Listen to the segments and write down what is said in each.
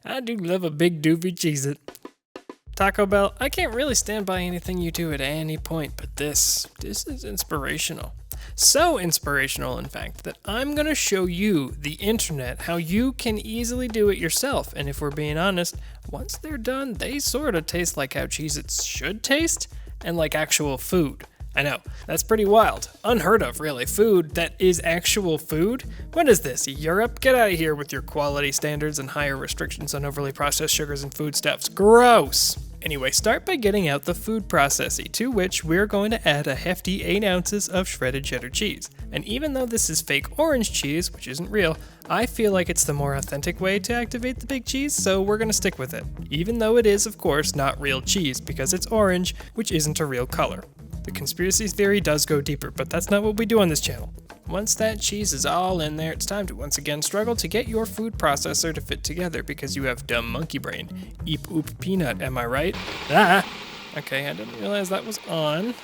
I do love a big doofy Cheez It. Taco Bell, I can't really stand by anything you do at any point, but this is inspirational. So inspirational, in fact, that I'm going to show you, the internet, how you can easily do it yourself. And if we're being honest, once they're done, they sort of taste like how Cheez-Its should taste, and like actual food. I know, that's pretty wild. Unheard of, really. Food that is actual food? What is this, Europe? Get out of here with your quality standards and higher restrictions on overly processed sugars and foodstuffs. Gross! Anyway, start by getting out the food processor, to which we're going to add a hefty 8 ounces of shredded cheddar cheese. And even though this is fake orange cheese, which isn't real, I feel like it's the more authentic way to activate the big cheese, so we're going to stick with it. Even though it is, of course, not real cheese, because it's orange, which isn't a real color. The conspiracy theory does go deeper, but that's not what we do on this channel. Once that cheese is all in there, it's time to once again struggle to get your food processor to fit together because you have dumb monkey brain. Eep oop peanut, am I right? Ah! Okay, I didn't realize that was on.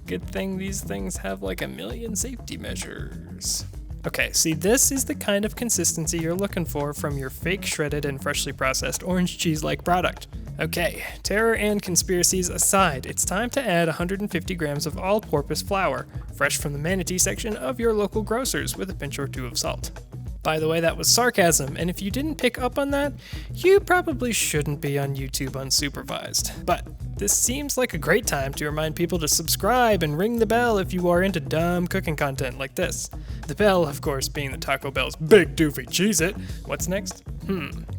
Good thing these things have like a million safety measures. Okay, see, this is the kind of consistency you're looking for from your fake shredded and freshly processed orange cheese-like product. Okay, terror and conspiracies aside, it's time to add 150 grams of all-purpose flour, fresh from the manatee section of your local grocers, with a pinch or two of salt. By the way, that was sarcasm, and if you didn't pick up on that, you probably shouldn't be on YouTube unsupervised. But this seems like a great time to remind people to subscribe and ring the bell if you are into dumb cooking content like this. The bell, of course, being the Taco Bell's big doofy Cheez It. What's next?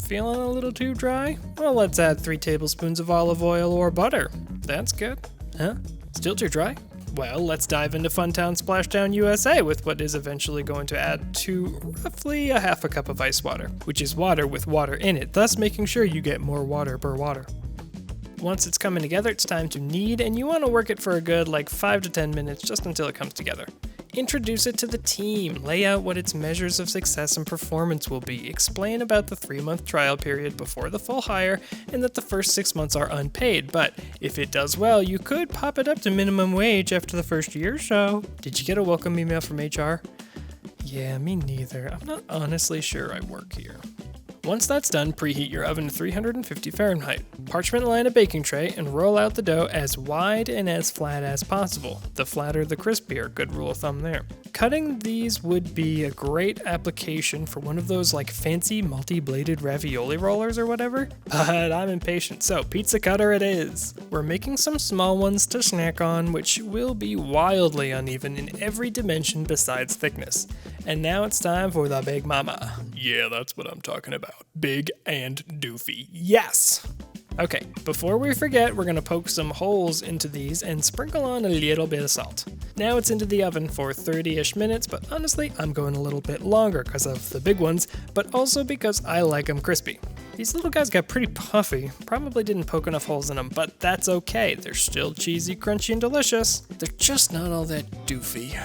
Feeling a little too dry? Well, let's add 3 tablespoons of olive oil or butter. That's good. Huh? Still too dry? Well, let's dive into Funtown Splashdown USA with what is eventually going to add to roughly a half a cup of ice water, which is water with water in it, thus making sure you get more water per water. Once it's coming together, it's time to knead, and you want to work it for a good 5 to 10 minutes just until it comes together. Introduce it to the team, lay out what its measures of success and performance will be, explain about the 3-month trial period before the full hire, and that the first 6 months are unpaid, but if it does well, you could pop it up to minimum wage after the first year or so. Did you get a welcome email from HR? Yeah, me neither. I'm not honestly sure I work here. Once that's done, preheat your oven to 350 Fahrenheit. Parchment line a baking tray and roll out the dough as wide and as flat as possible. The flatter, the crispier. Good rule of thumb there. Cutting these would be a great application for one of those fancy multi-bladed ravioli rollers or whatever, but I'm impatient, so pizza cutter it is. We're making some small ones to snack on, which will be wildly uneven in every dimension besides thickness. And now it's time for the Big Mama. Yeah, that's what I'm talking about. Big and doofy. Yes! Okay, before we forget, we're gonna poke some holes into these and sprinkle on a little bit of salt. Now it's into the oven for 30-ish minutes, but honestly, I'm going a little bit longer because of the big ones, but also because I like them crispy. These little guys got pretty puffy, probably didn't poke enough holes in them, but that's okay. They're still cheesy, crunchy, and delicious. They're just not all that doofy.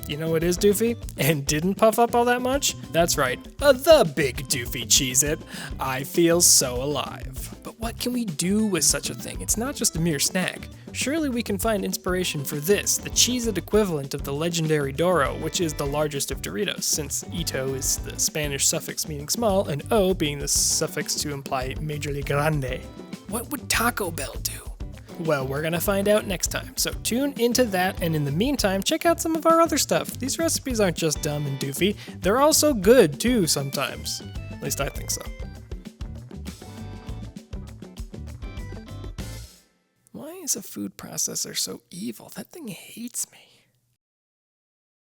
You know what is doofy? And didn't puff up all that much? That's right, the big doofy Cheez It. I feel so alive. But what can we do with such a thing? It's not just a mere snack. Surely we can find inspiration for this, the Cheez It equivalent of the legendary Doro, which is the largest of Doritos, since Ito is the Spanish suffix meaning small, and O being the suffix to imply majorly grande. What would Taco Bell do? Well, we're gonna find out next time, so tune into that, and in the meantime, check out some of our other stuff. These recipes aren't just dumb and doofy, they're also good too sometimes. At least I think so. Why is a food processor so evil? That thing hates me.